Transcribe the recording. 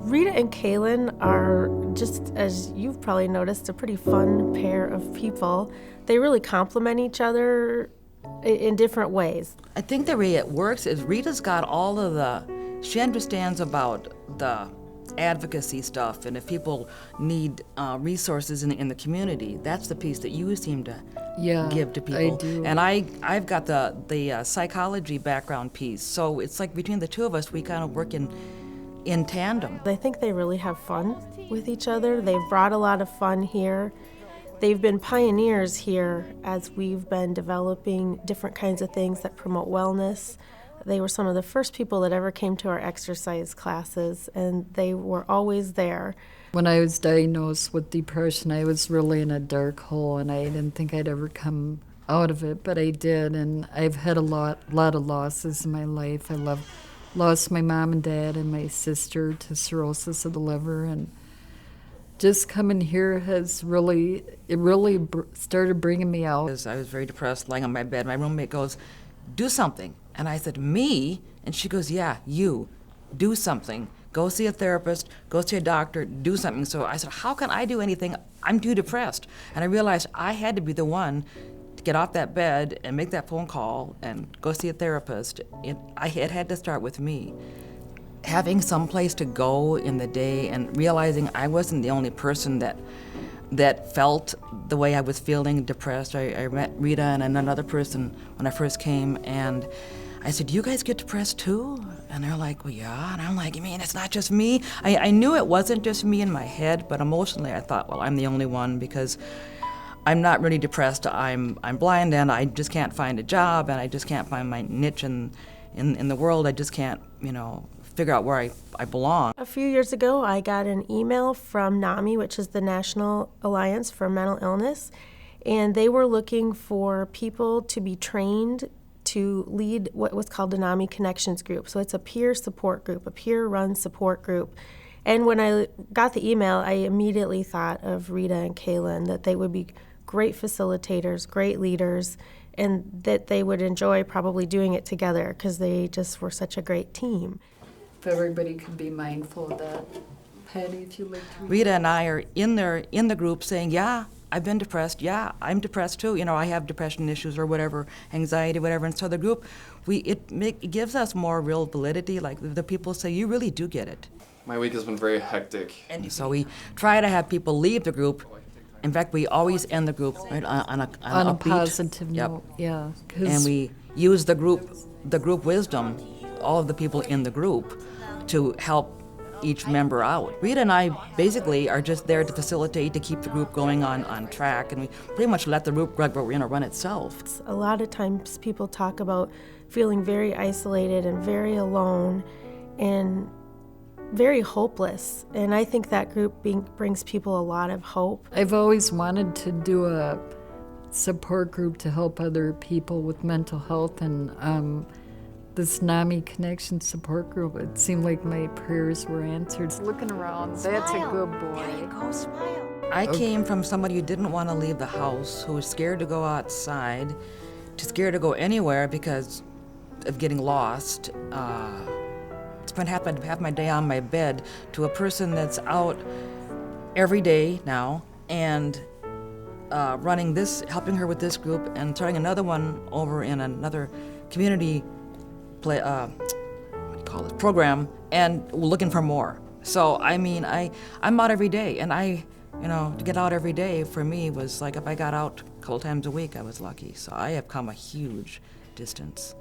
Rita and Calynn are, just as you've probably noticed, a pretty fun pair of people. They really complement each other in different ways. I think the way it works is Rita's got all of she understands about the advocacy stuff, and if people need resources in the community, that's the piece that you seem to give to people. I do. And I've got the psychology background piece, so it's like between the two of us, we kind of work in tandem. I think they really have fun with each other. They've brought a lot of fun here. They've been pioneers here as we've been developing different kinds of things that promote wellness. They were some of the first people that ever came to our exercise classes, and they were always there. When I was diagnosed with depression, I was really in a dark hole, and I didn't think I'd ever come out of it, but I did, and I've had a lot of losses in my life. Lost my mom and dad and my sister to cirrhosis of the liver, and just coming here has really started bringing me out. I was very depressed, lying on my bed. My roommate goes, "Do something." And I said, "Me?" And she goes, "Yeah, you. Do something. Go see a therapist, go see a doctor, do something." So I said, "How can I do anything? I'm too depressed." And I realized I had to be the one to get off that bed and make that phone call and go see a therapist. It had to start with me. Having some place to go in the day and realizing I wasn't the only person that felt the way I was feeling, depressed. I met Rita and another person when I first came, and I said, "You guys get depressed too?" And they're like, "Well, yeah." And I'm like, "You mean it's not just me?" I knew it wasn't just me in my head, but emotionally I thought, well, I'm the only one, because I'm not really depressed. I'm blind, and I just can't find a job, and I just can't find my niche in the world. I just can't, figure out where I belong. A few years ago, I got an email from NAMI, which is the National Alliance for Mental Illness, and they were looking for people to be trained to lead what was called the NAMI Connections Group. So it's a peer support group, a peer-run support group. And when I got the email, I immediately thought of Rita and Calynn, that they would be great facilitators, great leaders, and that they would enjoy probably doing it together because they just were such a great team. If everybody could be mindful of that. Patty, if you like to. Rita and I are in the group saying, "Yeah, I've been depressed. Yeah, I'm depressed too. I have depression issues or whatever, anxiety, whatever." And so the group, it gives us more real validity. Like the people say, "You really do get it." My week has been very hectic. And so we try to have people leave the group. In fact, we always end the group right on a upbeat. Positive Yep. note. Yeah. And we use the group wisdom, all of the people in the group, to help each member out. Rita and I basically are just there to facilitate, to keep the group going on track, and we pretty much let the group run itself. A lot of times people talk about feeling very isolated and very alone and very hopeless, and I think that group brings people a lot of hope. I've always wanted to do a support group to help other people with mental health, and this NAMI Connection support group, it seemed like my prayers were answered. Looking around, that's a good boy. There you go, smile. I came from somebody who didn't want to leave the house, who was scared to go outside, to scared to go anywhere because of getting lost. Spent half my day on my bed, to a person that's out every day now and running this, helping her with this group, and starting another one over in another community program, and looking for more. So I'm out every day, and to get out every day for me was like, if I got out a couple times a week, I was lucky. So I have come a huge distance.